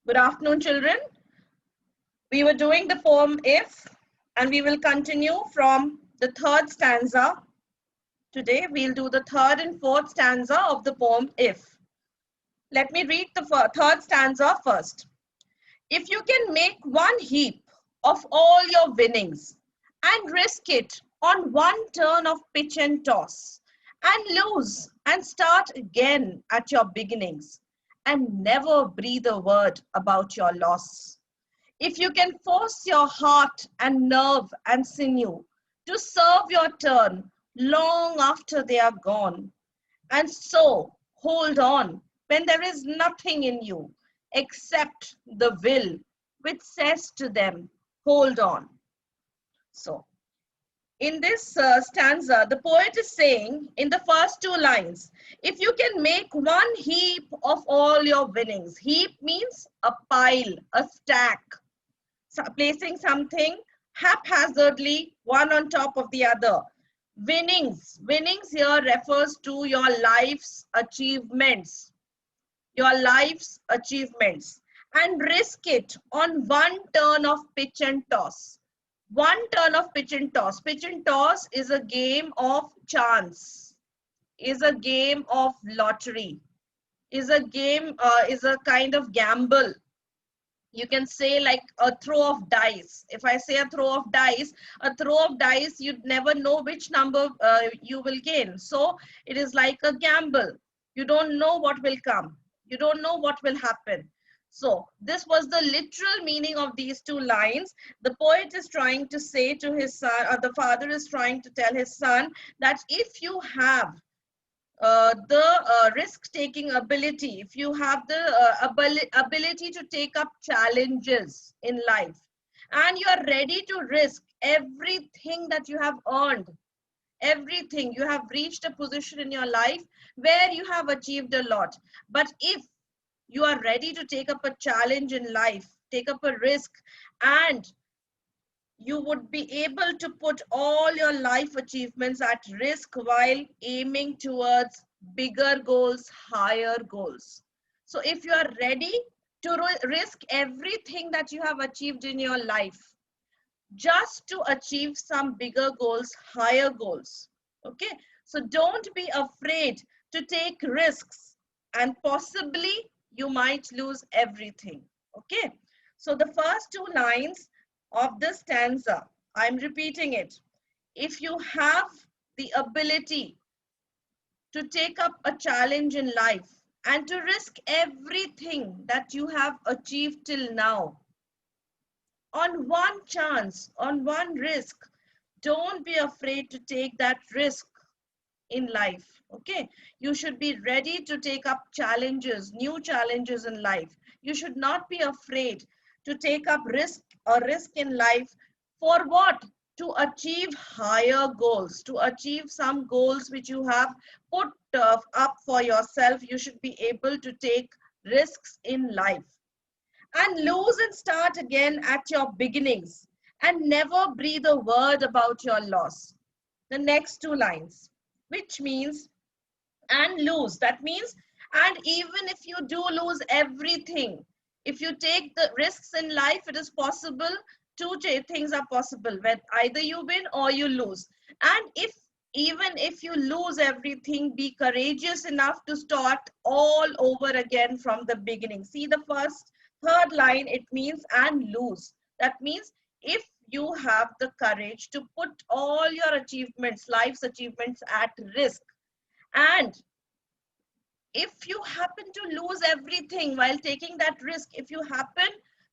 Good afternoon, children. We were doing the poem If, and we will continue from the third stanza. Today, we'll do the third and fourth stanza of the poem If. Let me read the third stanza first. If you can make one heap of all your winnings and risk it on one turn of pitch and toss, and lose and start again at your beginnings, and never breathe a word about your loss. If you can force your heart and nerve and sinew to serve your turn long after they are gone, and so hold on when there is nothing in you except the will which says to them, hold on. So, in this stanza, the poet is saying in the first two lines, if you can make one heap of all your winnings, heap means a pile, a stack, placing something haphazardly one on top of the other. Winnings here refers to your life's achievements, and risk it on one turn of pitch and toss. One turn of pitch and toss. Pitch and toss is a game of chance, is a game of lottery, is a kind of gamble. You can say like a throw of dice. If I say a throw of dice, you'd never know which number you will gain. So it is like a gamble. You don't know what will come. You don't know what will happen. So this was the literal meaning of these two lines. The poet is trying to say to his son, or the father is trying to tell his son, that if you have the risk-taking ability, if you have the ability to take up challenges in life, and you are ready to risk everything that you have earned, everything, you have reached a position in your life where you have achieved a lot. But if you are ready to take up a challenge in life, take up a risk, and you would be able to put all your life achievements at risk while aiming towards bigger goals, higher goals. So if you are ready to risk everything that you have achieved in your life just to achieve some bigger goals, higher goals, okay? So don't be afraid to take risks, and possibly you might lose everything, okay? So the first two lines of this stanza, I'm repeating it. If you have the ability to take up a challenge in life and to risk everything that you have achieved till now on one chance, on one risk, don't be afraid to take that risk in life, okay? You should be ready to take up challenges, new challenges in life. You should not be afraid to take up risk in life. For what? To achieve higher goals, to achieve some goals which you have put up for yourself. You should be able to take risks in life, and lose and start again at your beginnings, and never breathe a word about your loss. The next two lines, which means, and lose, that means, and even if you do lose everything, if you take the risks in life, it is possible, two things are possible, where either you win or you lose. And if even if you lose everything, be courageous enough to start all over again from the beginning. See the third line, it means and lose. That means if you have the courage to put all your achievements, life's achievements at risk, and if you happen to lose everything while taking that risk, if you happen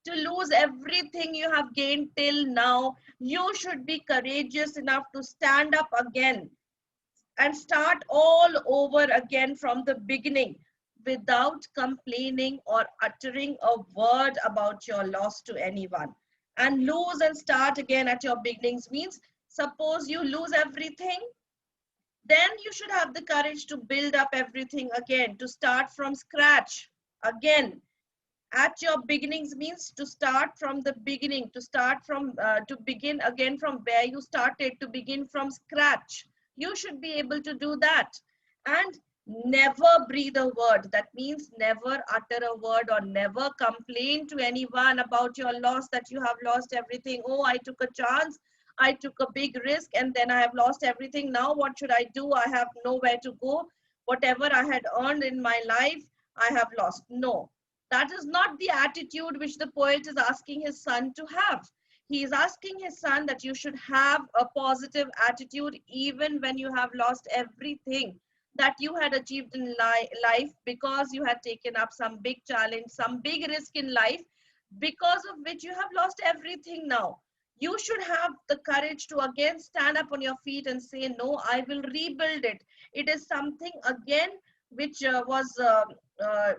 to lose everything you have gained till now, you should be courageous enough to stand up again and start all over again from the beginning without complaining or uttering a word about your loss to anyone. And lose and start again at your beginnings means, suppose you lose everything, then you should have the courage to build up everything again, to start from scratch again. At your beginnings means to start from the beginning, to begin again from where you started, to begin from scratch. You should be able to do that. And Never breathe a word. That means never utter a word or never complain to anyone about your loss, that you have lost everything. Oh, I took a chance. I took a big risk and then I have lost everything. Now what should I do? I have nowhere to go. Whatever I had earned in my life, I have lost. No, that is not the attitude which the poet is asking his son to have. He is asking his son that you should have a positive attitude even when you have lost everything that you had achieved in life, because you had taken up some big challenge, some big risk in life, because of which you have lost everything now. You should have the courage to again stand up on your feet and say, no, I will rebuild it. It is something again which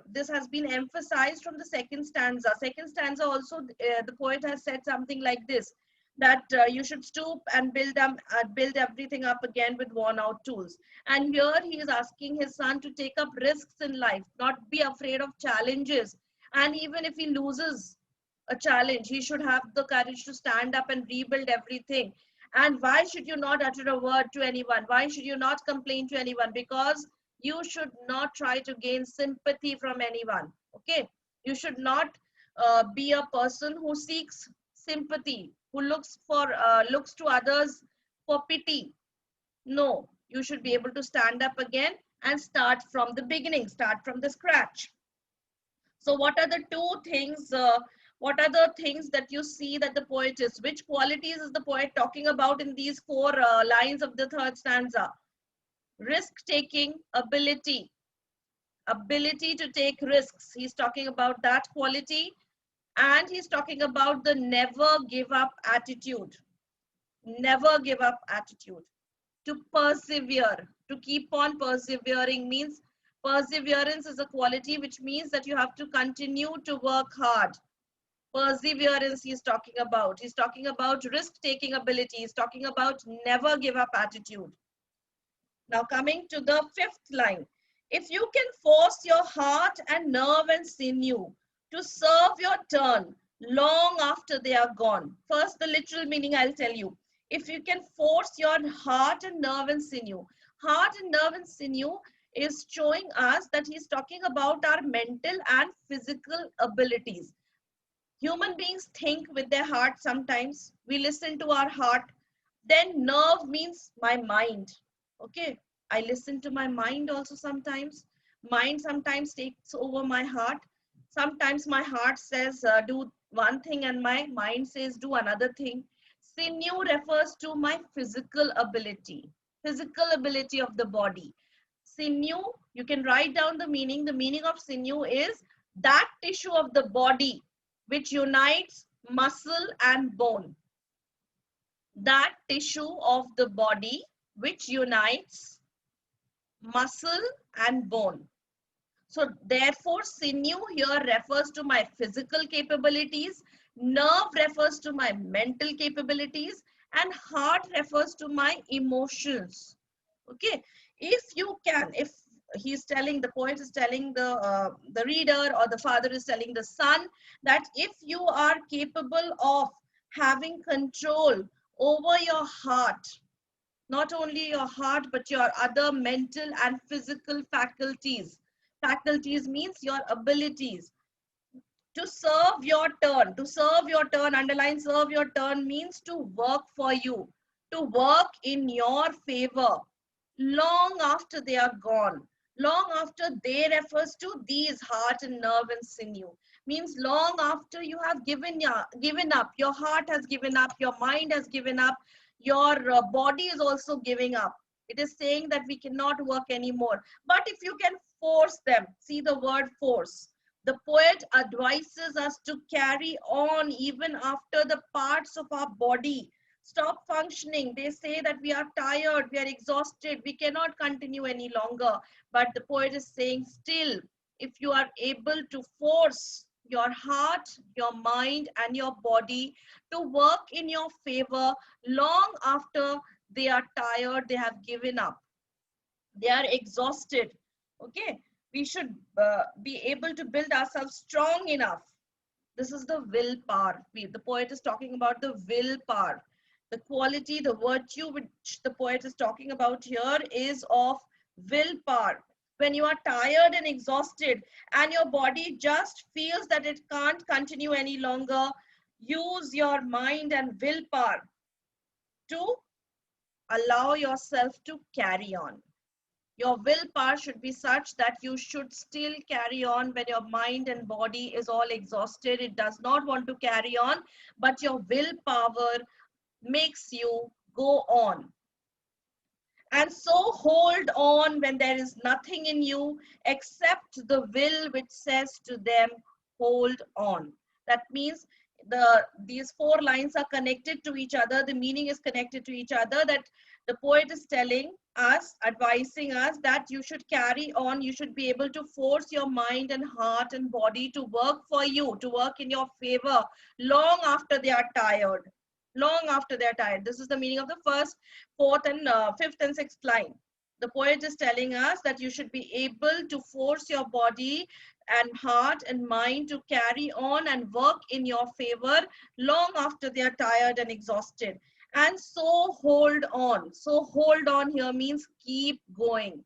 this has been emphasized from the second stanza. Second stanza also, the poet has said something like this, that you should stoop and build everything up again with worn out tools. And here he is asking his son to take up risks in life, not be afraid of challenges. And even if he loses a challenge, he should have the courage to stand up and rebuild everything. And why should you not utter a word to anyone? Why should you not complain to anyone? Because you should not try to gain sympathy from anyone. Okay, you should not be a person who seeks sympathy, who looks to others for pity. No, you should be able to stand up again and start from the beginning, start from the scratch. So what are the two things, what are the things that you see that the poet is, which qualities is the poet talking about in these four lines of the third stanza? Risk-taking ability, ability to take risks. He's talking about that quality, and he's talking about the never give up attitude. Never give up attitude. To persevere, to keep on persevering means, perseverance is a quality which means that you have to continue to work hard. Perseverance he's talking about. He's talking about risk-taking ability. He's talking about never give up attitude. Now coming to the fifth line. If you can force your heart and nerve and sinew to serve your turn long after they are gone. First, the literal meaning I'll tell you. If you can force your heart and nerve and sinew. Heart and nerve and sinew is showing us that he's talking about our mental and physical abilities. Human beings think with their heart sometimes. We listen to our heart. Then nerve means my mind. Okay, I listen to my mind also sometimes. Mind sometimes takes over my heart. Sometimes my heart says do one thing and my mind says do another thing. Sinew refers to my physical ability of the body. Sinew, you can write down the meaning. The meaning of sinew is that tissue of the body which unites muscle and bone. That tissue of the body which unites muscle and bone. So therefore, sinew here refers to my physical capabilities, nerve refers to my mental capabilities, and heart refers to my emotions. Okay, if you can, if he's telling, the poet is telling the reader, or the father is telling the son, that if you are capable of having control over your heart, not only your heart but your other mental and physical faculties. Faculties means your abilities. To serve your turn, underline serve your turn, means to work for you, to work in your favor long after they are gone. Long after, they refers to these heart and nerve and sinew, means long after you have given up, your heart has given up, your mind has given up, your body is also giving up. It is saying that we cannot work anymore. But if you can force them, see the word force. The poet advises us to carry on even after the parts of our body stop functioning. They say that we are tired, we are exhausted, we cannot continue any longer. But the poet is saying, still, if you are able to force your heart, your mind, and your body to work in your favor long after they are tired, they have given up, they are exhausted. Okay, we should be able to build ourselves strong enough. This is the willpower. The poet is talking about the willpower. The quality, the virtue which the poet is talking about here is of willpower. when you are tired and exhausted and your body just feels that it can't continue any longer, use your mind and willpower to allow yourself to carry on. Your willpower should be such that you should still carry on when your mind and body is all exhausted. It does not want to carry on, but your willpower makes you go on. And so hold on when there is nothing in you except the will which says to them, hold on. That means these four lines are connected to each other. The meaning is connected to each other, that the poet is telling us, advising us that you should carry on. You should be able to force your mind and heart and body to work for you, to work in your favor long after they are tired. Long after they're tired. This is the meaning of the first, fourth, and fifth and sixth line. The poet is telling us that you should be able to force your body and heart and mind to carry on and work in your favor long after they are tired and exhausted. And so hold on. So hold on here means keep going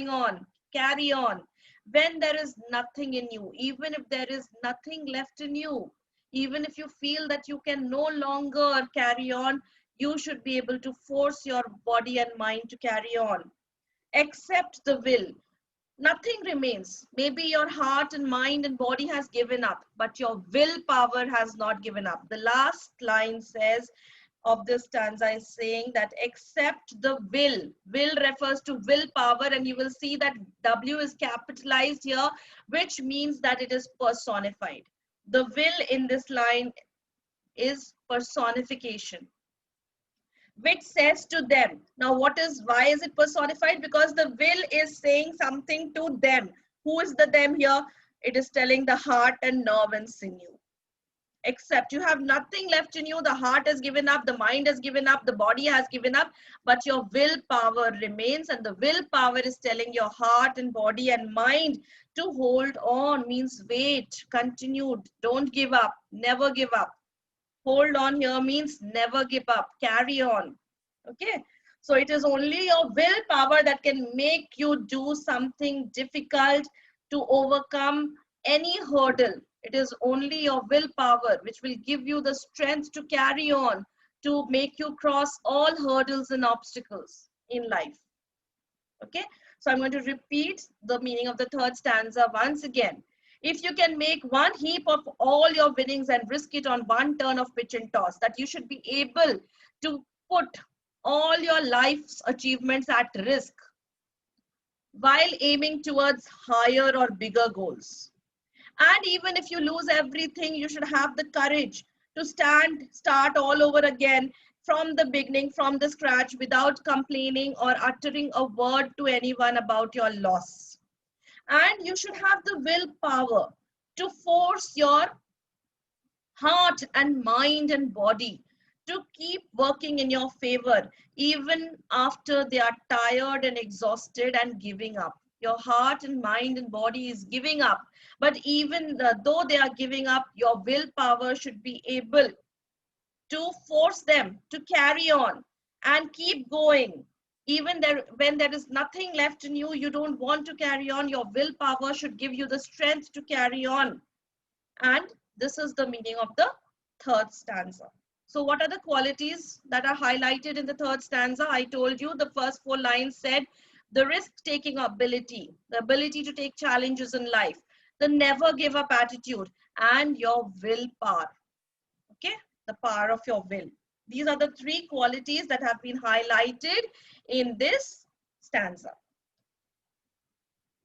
on, carry on. When there is nothing in you, even if there is nothing left in you, even if you feel that you can no longer carry on, you should be able to force your body and mind to carry on. Accept the will. Nothing remains. Maybe your heart and mind and body has given up, but your willpower has not given up. The last line says of this stanza is saying that accept the will. Will refers to willpower, and you will see that W is capitalized here, which means that it is personified. The will in this line is personification, which says to them. Now, why is it personified? Because the will is saying something to them. Who is the them here? It is telling the heart and nerve and sinew. Except you have nothing left in you. The heart has given up, the mind has given up, the body has given up, but your willpower remains, and the willpower is telling your heart and body and mind to hold on, means wait, continue, don't give up, never give up. Hold on here means never give up, carry on. Okay, so it is only your willpower that can make you do something difficult, to overcome any hurdle. It is only your willpower which will give you the strength to carry on, to make you cross all hurdles and obstacles in life. Okay, so I'm going to repeat the meaning of the third stanza once again. If you can make one heap of all your winnings and risk it on one turn of pitch and toss, that you should be able to put all your life's achievements at risk while aiming towards higher or bigger goals. And even if you lose everything, you should have the courage to start all over again from the beginning, from the scratch, without complaining or uttering a word to anyone about your loss. And you should have the willpower to force your heart and mind and body to keep working in your favor, even after they are tired and exhausted and giving up. Your heart and mind and body is giving up, but even though they are giving up, your willpower should be able to force them to carry on and keep going. Even there, when there is nothing left in you, you don't want to carry on, your willpower should give you the strength to carry on. And this is the meaning of the third stanza. So what are the qualities that are highlighted in the third stanza? I told you the first four lines said the risk-taking ability, the ability to take challenges in life, the never give up attitude, and your willpower. Okay, the power of your will. These are the three qualities that have been highlighted in this stanza.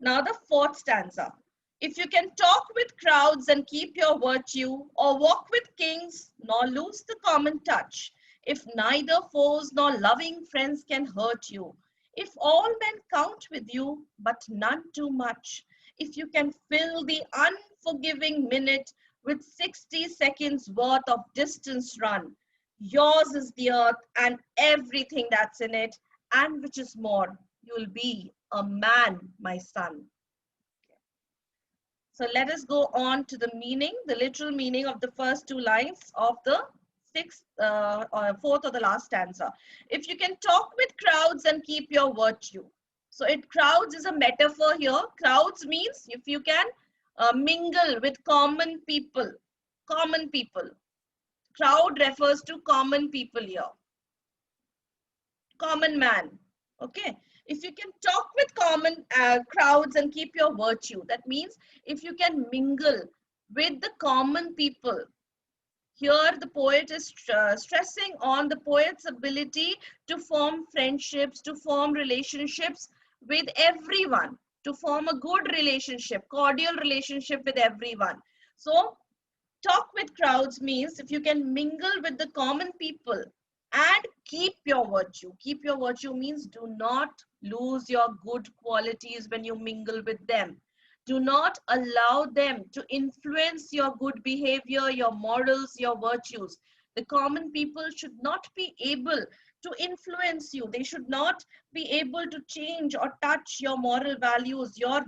Now the fourth stanza. If you can talk with crowds and keep your virtue, or walk with kings, nor lose the common touch, if neither foes nor loving friends can hurt you, if all men count with you, but none too much, if you can fill the unforgiving minute with 60 seconds worth of distance run, yours is the earth and everything that's in it, and which is more, you'll be a man, my son. So let us go on to the meaning, the literal meaning of the first two lines of the fourth or the last stanza. If you can talk with crowds and keep your virtue. So it crowds is a metaphor here. Crowds means if you can mingle with common people. Common people. Crowd refers to common people here. Common man. Okay. If you can talk with common crowds and keep your virtue, that means if you can mingle with the common people. Here the poet is stressing on the poet's ability to form friendships, to form relationships with everyone, to form a good relationship, cordial relationship with everyone. So talk with crowds means if you can mingle with the common people and keep your virtue. Keep your virtue means do not lose your good qualities when you mingle with them. Do not allow them to influence your good behavior, your morals, your virtues. The common people should not be able to influence you. They should not be able to change or touch your moral values, your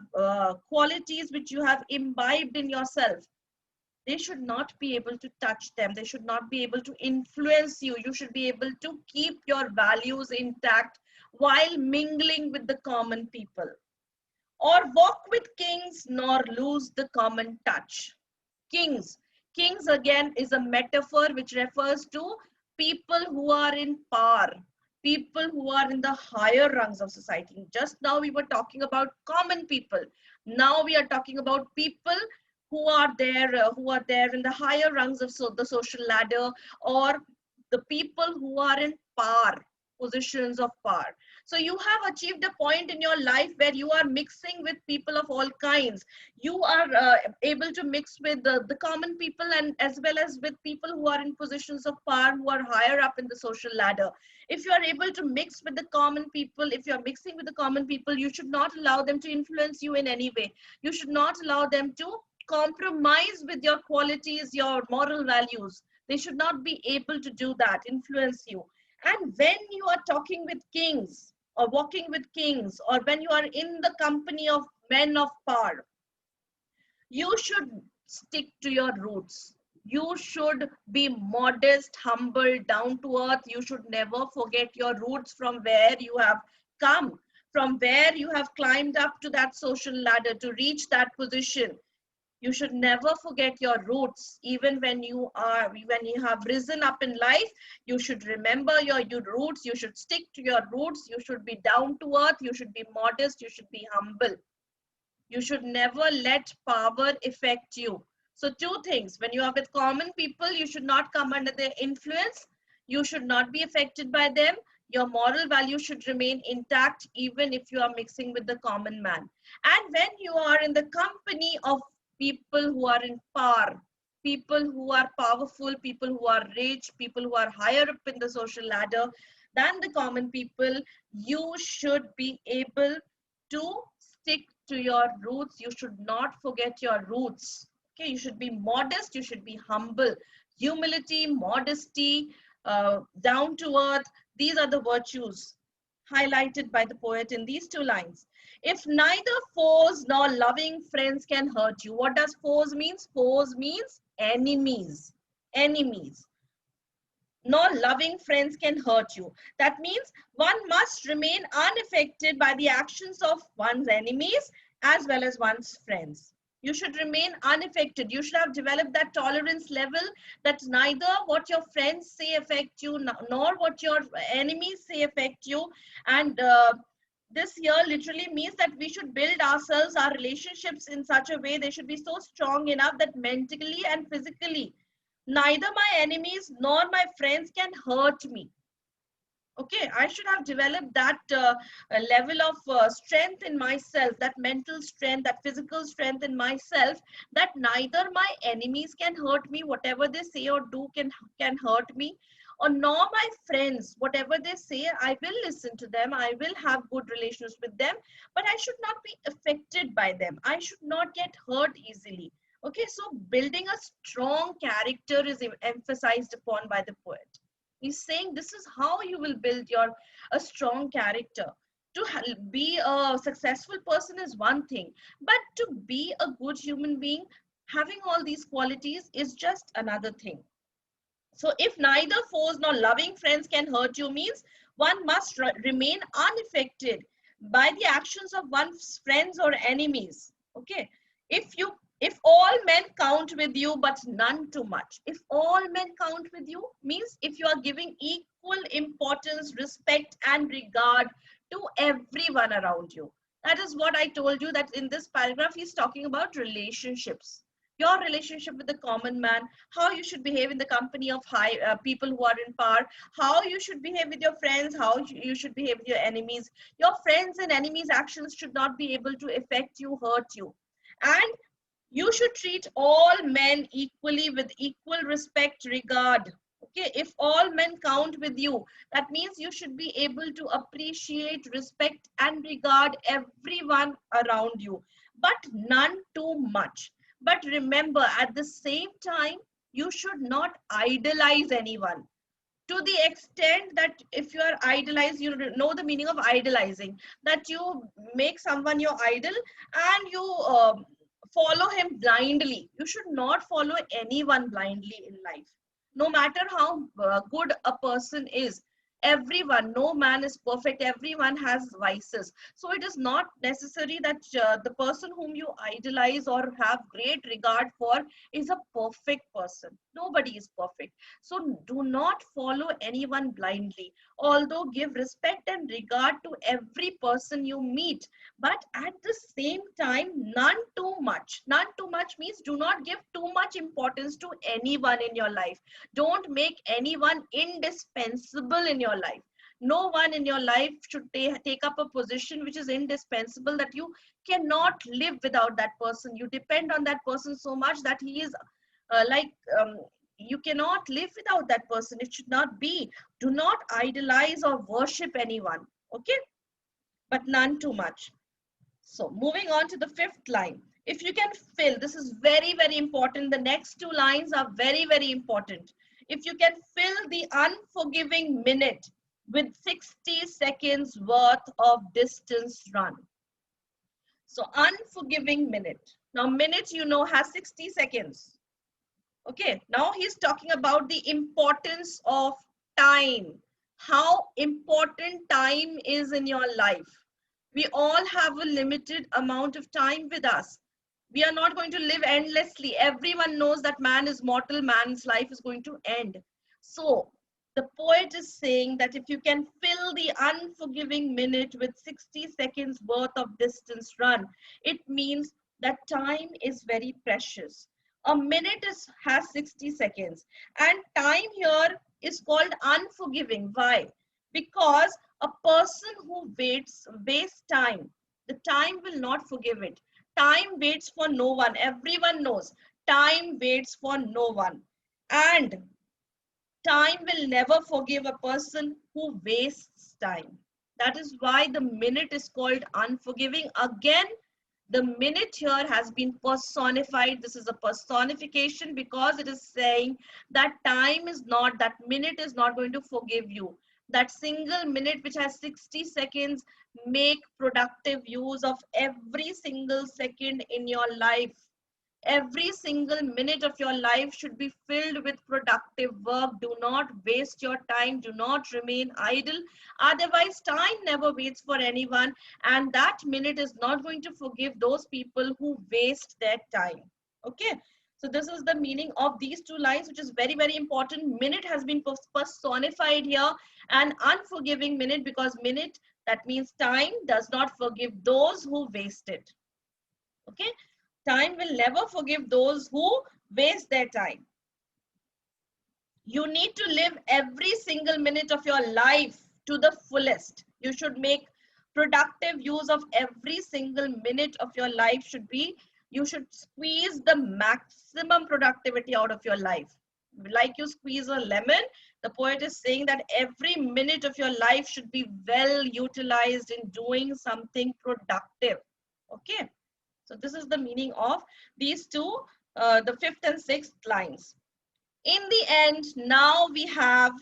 qualities which you have imbibed in yourself. They should not be able to touch them. They should not be able to influence you. You should be able to keep your values intact while mingling with the common people. Or walk with kings nor lose the common touch. Kings. Kings again is a metaphor which refers to people who are in power, people who are in the higher rungs of society. Just now we were talking about common people. Now we are talking about people who are there in the higher rungs of the social ladder, or the people who are in power, positions of power. So you have achieved a point in your life where you are mixing with people of all kinds. You are able to mix with the common people, and as well as with people who are in positions of power, who are higher up in the social ladder. If you are able to mix with the common people, if you are mixing with the common people, you should not allow them to influence you in any way. You should not allow them to compromise with your qualities, your moral values. They should not be able to do that, influence you. And when you are talking with kings or walking with kings, or when you are in the company of men of power, you should stick to your roots. You should be modest, humble, down to earth. You should never forget your roots, from where you have come, from where you have climbed up to that social ladder to reach that position. You should never forget your roots. Even when you have risen up in life, you should remember your roots. You should stick to your roots. You should be down to earth. You should be modest. You should be humble. You should never let power affect you. So two things: when you are with common people, you should not come under their influence. You should not be affected by them. Your moral values should remain intact even if you are mixing with the common man. And when you are in the company of people who are in power, people who are powerful, people who are rich, people who are higher up in the social ladder than the common people, you should be able to stick to your roots. You should not forget your roots. Okay, you should be modest, you should be humble. Humility, modesty, down to earth, these are the virtues highlighted by the poet in these two lines. If neither foes nor loving friends can hurt you. What does foes means? Foes means enemies. Enemies. Nor loving friends can hurt you. That means one must remain unaffected by the actions of one's enemies as well as one's friends. You should remain unaffected. You should have developed that tolerance level that neither what your friends say affect you, nor what your enemies say affect you. And this here literally means that we should build ourselves, our relationships in such a way they should be so strong enough that mentally and physically neither my enemies nor my friends can hurt me. Okay, I should have developed that level of strength in myself, that mental strength, that physical strength in myself, that neither my enemies can hurt me, whatever they say or do can hurt me, or nor my friends, whatever they say, I will listen to them, I will have good relations with them, but I should not be affected by them. I should not get hurt easily. Okay, so building a strong character is emphasized upon by the poet. He's saying this is how you will build a strong character. To be a successful person is one thing, but to be a good human being, having all these qualities is just another thing. So if neither foes nor loving friends can hurt you means one must remain unaffected by the actions of one's friends or enemies. Okay, if all men count with you but none too much, if all men count with you means if you are giving equal importance, respect and regard to everyone around you. That is what I told you, that in this paragraph he's talking about relationships, your relationship with the common man, how you should behave in the company of high people who are in power, how you should behave with your friends, how you should behave with your enemies. Your friends and enemies actions should not be able to affect you, hurt you. And you should treat all men equally with equal respect, regard. Okay, if all men count with you, that means you should be able to appreciate, respect and regard everyone around you, but none too much. But remember, at the same time, you should not idolize anyone to the extent that if you are idolized, you know the meaning of idolizing, that you make someone your idol and you follow him blindly. You should not follow anyone blindly in life, no matter how good a person is. Everyone, no man is perfect, everyone has vices. So it is not necessary that the person whom you idolize or have great regard for is a perfect person. Nobody is perfect. So do not follow anyone blindly, although give respect and regard to every person you meet, but at the same time, none too much. None too much means do not give too much importance to anyone in your life. Don't make anyone indispensable in your life. No one in your life should take up a position which is indispensable, that you cannot live without that person. You depend on that person so much that he is like you cannot live without that person. It should not be. Do not idolize or worship anyone. Okay, but none too much. So moving on to the fifth line. If you can fill, this is very, very important. The next two lines are very, very important. If you can fill the unforgiving minute with 60 seconds worth of distance run. So unforgiving minute. Now minute, you know, has 60 seconds. Okay, now he's talking about the importance of time. How important time is in your life. We all have a limited amount of time with us. We are not going to live endlessly. Everyone knows that man is mortal, man's life is going to end. So the poet is saying that if you can fill the unforgiving minute with 60 seconds worth of distance run, it means that time is very precious. A minute has 60 seconds, and time here is called unforgiving. Why? Because a person who wastes time, the time will not forgive it. Time waits for no one. Everyone knows time waits for no one. And time will never forgive a person who wastes time. That is why the minute is called unforgiving. Again, the minute here has been personified. This is a personification because it is saying that time is not, that minute is not going to forgive you. That single minute which has 60 seconds, make productive use of every single second in your life. Every single minute of your life should be filled with productive work. Do not waste your time. Do not remain idle. Otherwise, time never waits for anyone. And that minute is not going to forgive those people who waste their time. Okay. So this is the meaning of these two lines, which is very, very important. Minute has been personified here. An unforgiving minute, because minute, that means time, does not forgive those who waste it. Okay. Time will never forgive those who waste their time. You need to live every single minute of your life to the fullest. You should make productive use of every single minute of your life. You should squeeze the maximum productivity out of your life. Like you squeeze a lemon, the poet is saying that every minute of your life should be well utilized in doing something productive. Okay. So this is the meaning of these two, the fifth and sixth lines. In the end, now we have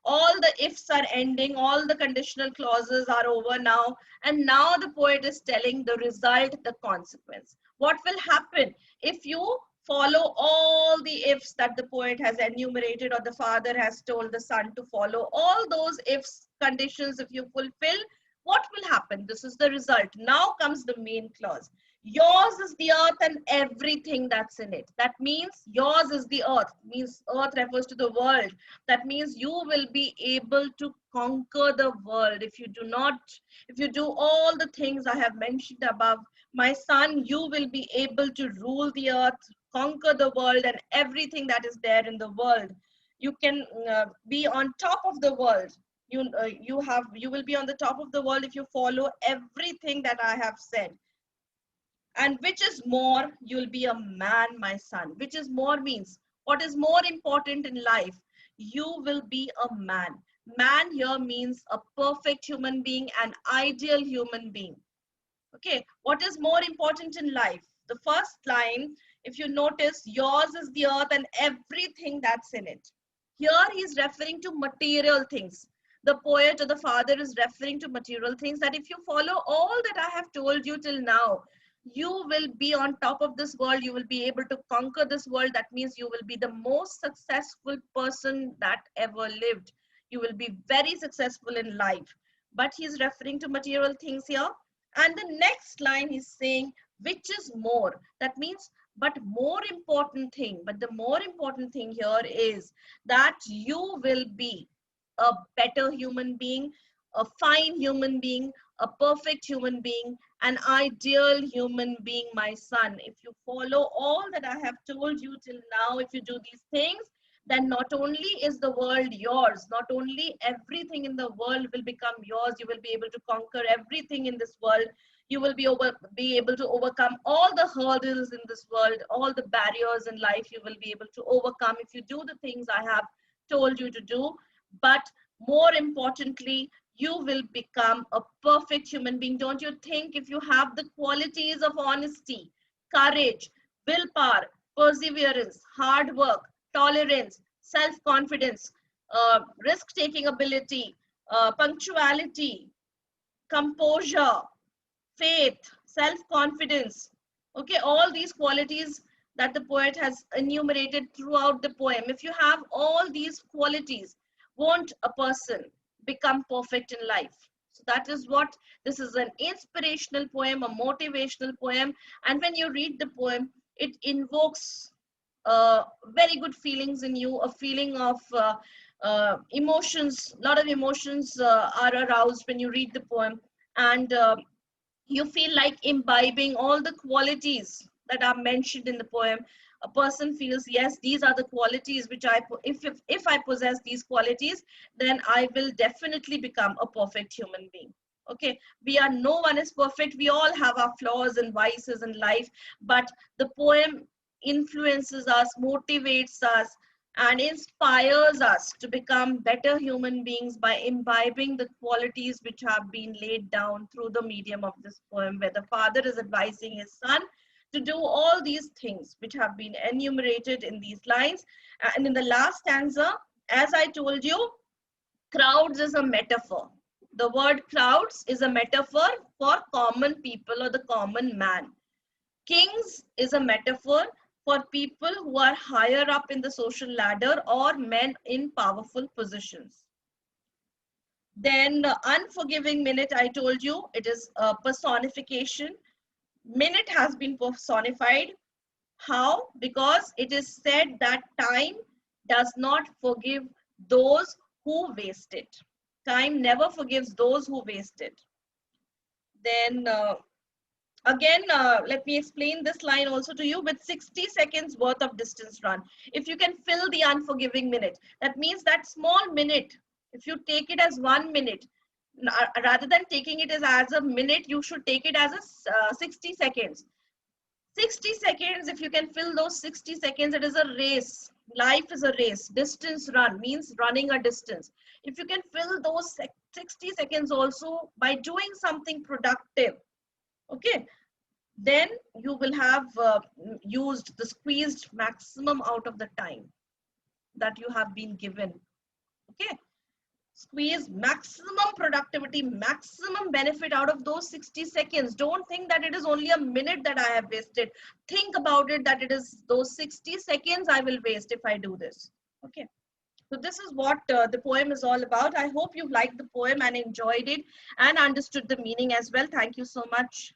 all the ifs are ending, all the conditional clauses are over now, and now the poet is telling the result, the consequence. What will happen if you follow all the ifs that the poet has enumerated, or the father has told the son to follow all those ifs conditions? If you fulfill, what will happen? This is the result. Now comes the main clause. Yours is the earth and everything that's in it. That means yours is the earth. Means earth refers to the world. That means you will be able to conquer the world. If you do not, if you do all the things I have mentioned above, my son, you will be able to rule the earth, conquer the world and everything that is there in the world. You can be on top of the world. You will be on the top of the world if you follow everything that I have said. And which is more, you'll be a man, my son. Which is more means, what is more important in life? You will be a man. Man here means a perfect human being, an ideal human being. Okay, what is more important in life? The first line, if you notice, yours is the earth and everything that's in it. Here he is referring to material things. The poet or the father is referring to material things, that if you follow all that I have told you till now, you will be on top of this world. You will be able to conquer this world. That means you will be the most successful person that ever lived. You will be very successful in life. But he's referring to material things here. And the next line is saying, which is more. That means, but more important thing, but the more important thing here is that you will be a better human being, a fine human being, a perfect human being, an ideal human being, my son. If you follow all that I have told you till now, if you do these things, then not only is the world yours, not only everything in the world will become yours, you will be able to conquer everything in this world. You will be able to overcome all the hurdles in this world, all the barriers in life you will be able to overcome if you do the things I have told you to do. But more importantly, you will become a perfect human being. Don't you think if you have the qualities of honesty, courage, willpower, perseverance, hard work, tolerance, self-confidence, risk-taking ability, punctuality, composure, faith, self-confidence, okay, all these qualities that the poet has enumerated throughout the poem, if you have all these qualities, won't a person become perfect in life? So that is what, this is an inspirational poem, a motivational poem, and when you read the poem, it invokes very good feelings in you, a feeling of emotions, a lot of emotions are aroused when you read the poem, and you feel like imbibing all the qualities that are mentioned in the poem. A person feels, yes, these are the qualities which if I possess these qualities, then I will definitely become a perfect human being. Okay, no one is perfect. We all have our flaws and vices in life, but the poem influences us, motivates us, and inspires us to become better human beings by imbibing the qualities which have been laid down through the medium of this poem, where the father is advising his son to do all these things which have been enumerated in these lines. And in the last stanza, as I told you, crowds is a metaphor. The word crowds is a metaphor for common people or the common man. Kings is a metaphor for people who are higher up in the social ladder or men in powerful positions. Then the unforgiving minute, I told you, it is a personification. Minute has been personified. How? Because it is said that time does not forgive those who waste it. Time never forgives those who waste it. Then again, let me explain this line also to you. With 60 seconds worth of distance run, if you can fill the unforgiving minute, that means that small minute, if you take it as 1 minute, rather than taking it as a minute, you should take it as a 60 seconds. 60 seconds, if you can fill those 60 seconds, it is a race. Life is a race. Distance run means running a distance. If you can fill those 60 seconds also by doing something productive, okay, then you will have used the squeezed maximum out of the time that you have been given. Okay, squeeze maximum productivity, maximum benefit out of those 60 seconds. Don't think that it is only a minute that I have wasted. Think about it that it is those 60 seconds I will waste if I do this. Okay, So this is what the poem is all about. I hope you liked the poem and enjoyed it and understood the meaning as well. Thank you so much.